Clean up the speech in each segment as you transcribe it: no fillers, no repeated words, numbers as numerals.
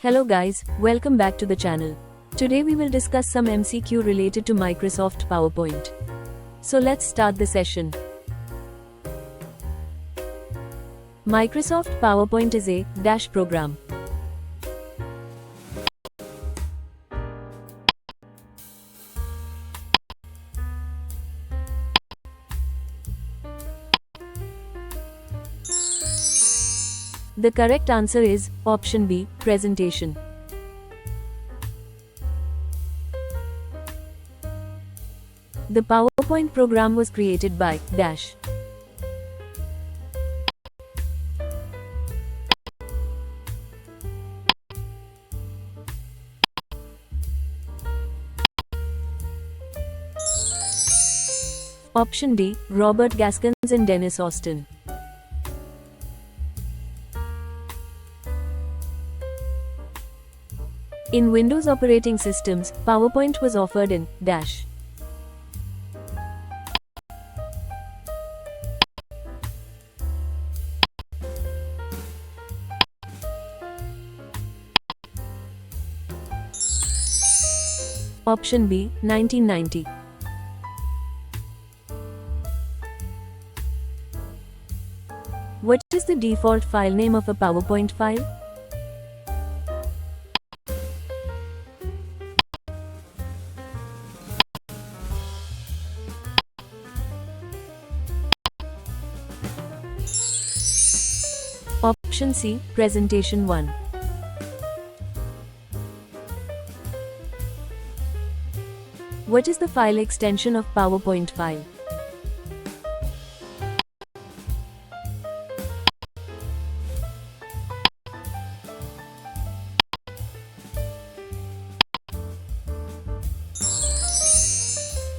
Hello guys, welcome back to the channel. Today we will discuss some MCQ related to Microsoft PowerPoint. So let's start the session. Microsoft PowerPoint is a dash program. The correct answer is option B, presentation. The PowerPoint program was created by dash. Option D, Robert Gaskins and Dennis Austin. In Windows operating systems, PowerPoint was offered in dash. Option B, 1990. What is the default file name of a PowerPoint file? Option C, Presentation 1. What is the file extension of PowerPoint file?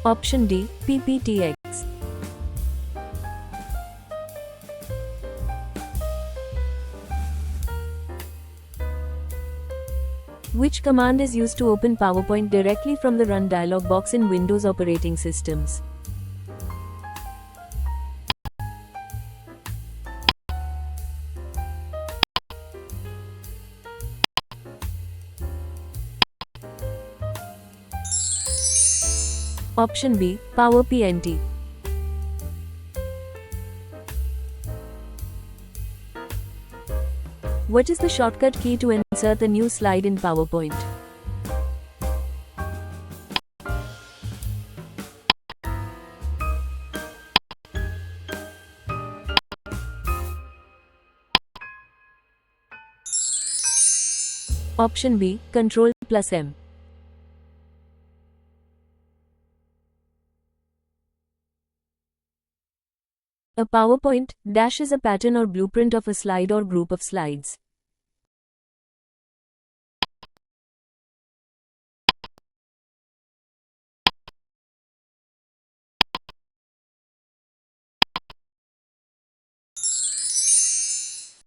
Option D, PPTX. Which command is used to open PowerPoint directly from the Run dialog box in Windows operating systems? Option B, PowerPNT. What is the shortcut key to insert a new slide in PowerPoint? Option B, Ctrl+M. A PowerPoint dash is a pattern or blueprint of a slide or group of slides.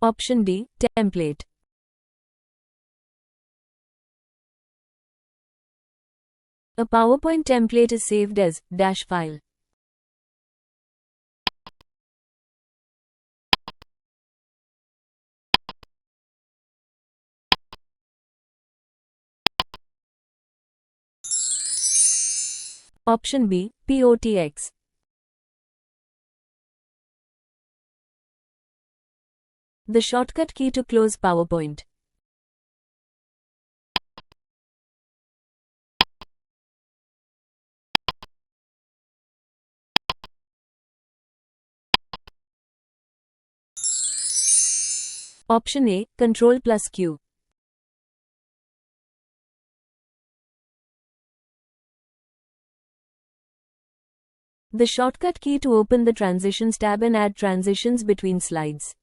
Option D, template. A PowerPoint template is saved as dash file. Option B, POTX. The shortcut key to close PowerPoint. Option A, Ctrl+Q. The shortcut key to open the Transitions tab and add transitions between slides.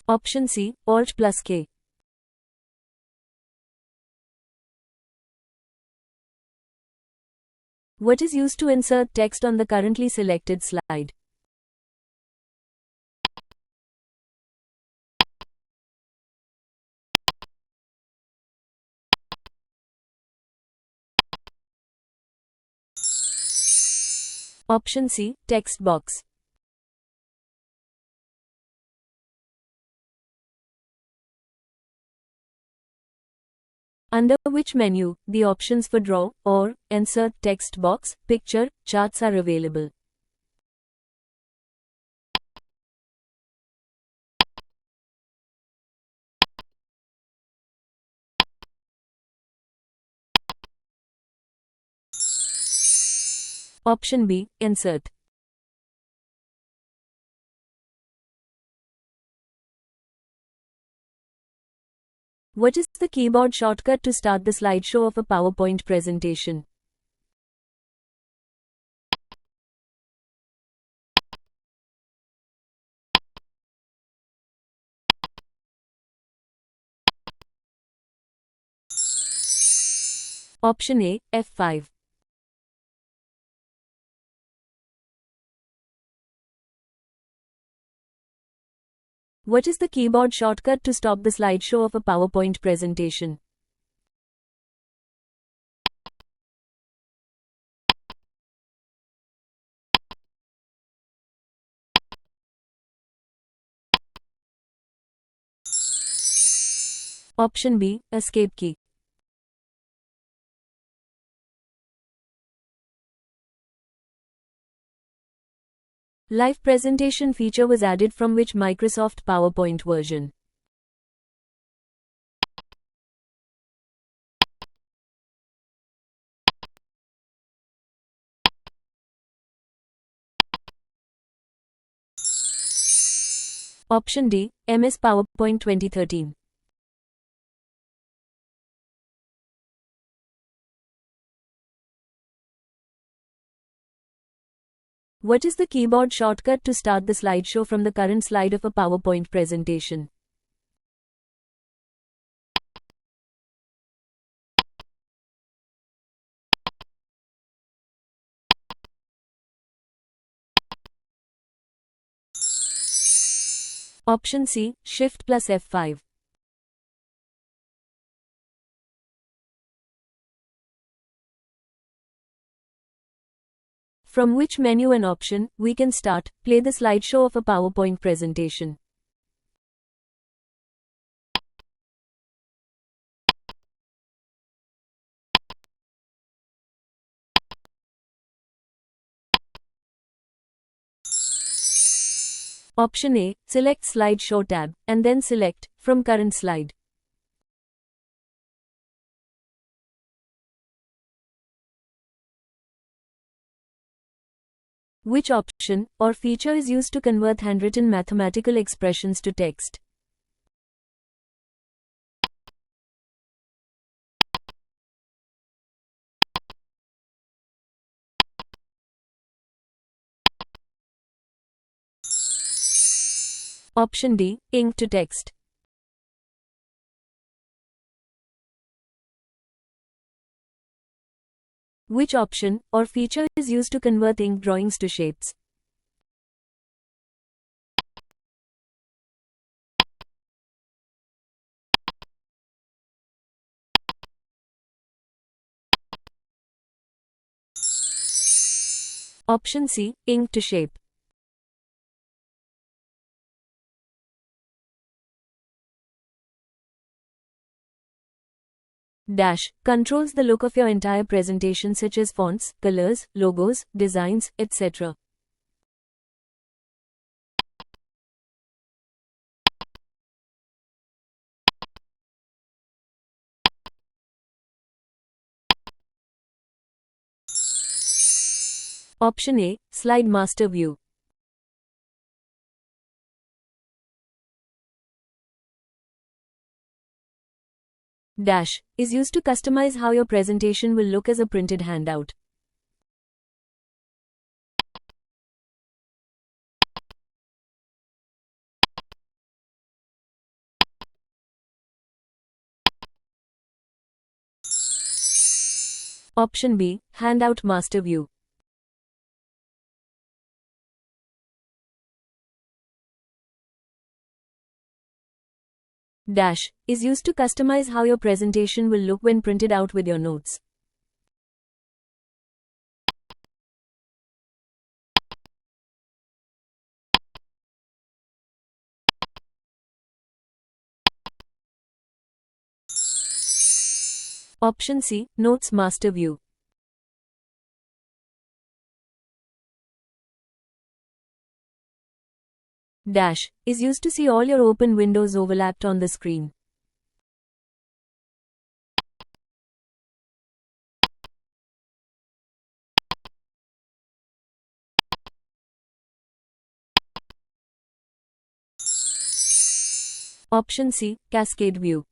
Option C, Alt+K. What is used to insert text on the currently selected slide? Option C, text box. Under which menu, the options for draw or insert text box, picture, charts are available? Option B, insert. What is the keyboard shortcut to start the slideshow of a PowerPoint presentation? Option A, F5. What is the keyboard shortcut to stop the slideshow of a PowerPoint presentation? Option B, escape key. Live presentation feature was added from which Microsoft PowerPoint version? Option D, MS PowerPoint 2013. What is the keyboard shortcut to start the slideshow from the current slide of a PowerPoint presentation? Option C, Shift plus F5. From which menu and option, we can start, play the slideshow of a PowerPoint presentation? Option A, select Slideshow tab, and then select, from current slide. Which option, or feature is used to convert handwritten mathematical expressions to text? Option D, ink to text. Which option, or feature is used to convert ink drawings to shapes? Option C, ink to shape. Dash controls the look of your entire presentation, such as fonts, colors, logos, designs, etc. Option A, Slide Master View. Dash is used to customize how your presentation will look as a printed handout. Option B, Handout Master View. Dash is used to customize how your presentation will look when printed out with your notes. Option C, Notes Master View. Dash is used to see all your open windows overlapped on the screen. Option C, Cascade View.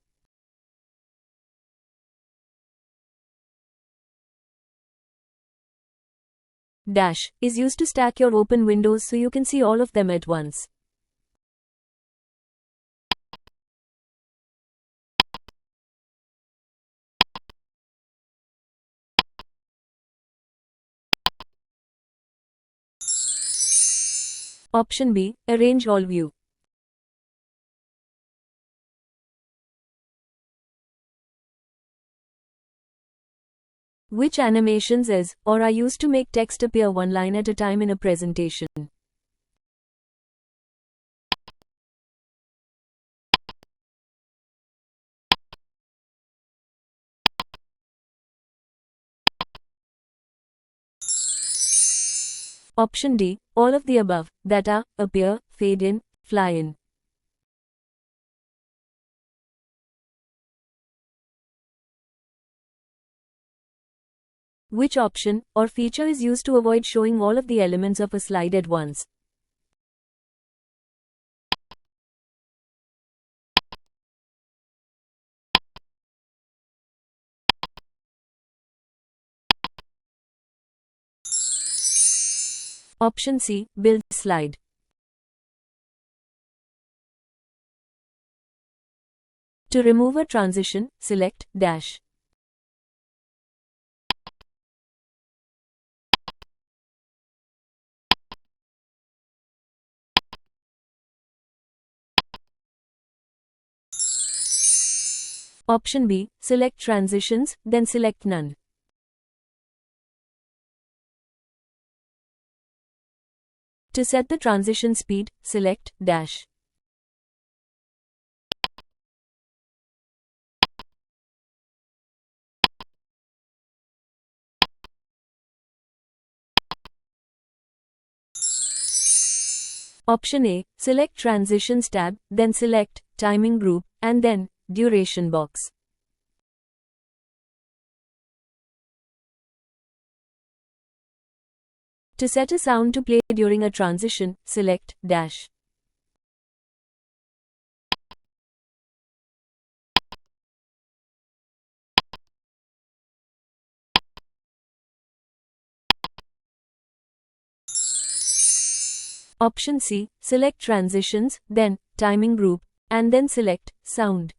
Dash is used to stack your open windows so you can see all of them at once. Option B, Arrange All View. Which animations is or are used to make text appear one line at a time in a presentation? Option D, all of the above, that are, appear, fade in, fly in. Which option or feature is used to avoid showing all of the elements of a slide at once? Option C, Build Slide. To remove a transition, select dash. Option B, select transitions, then select none. To set the transition speed, select dash. Option A, select Transitions tab, then select Timing group, and then Duration box. To set a sound to play during a transition, select dash. Option C, select Transitions, then Timing group, and then select Sound.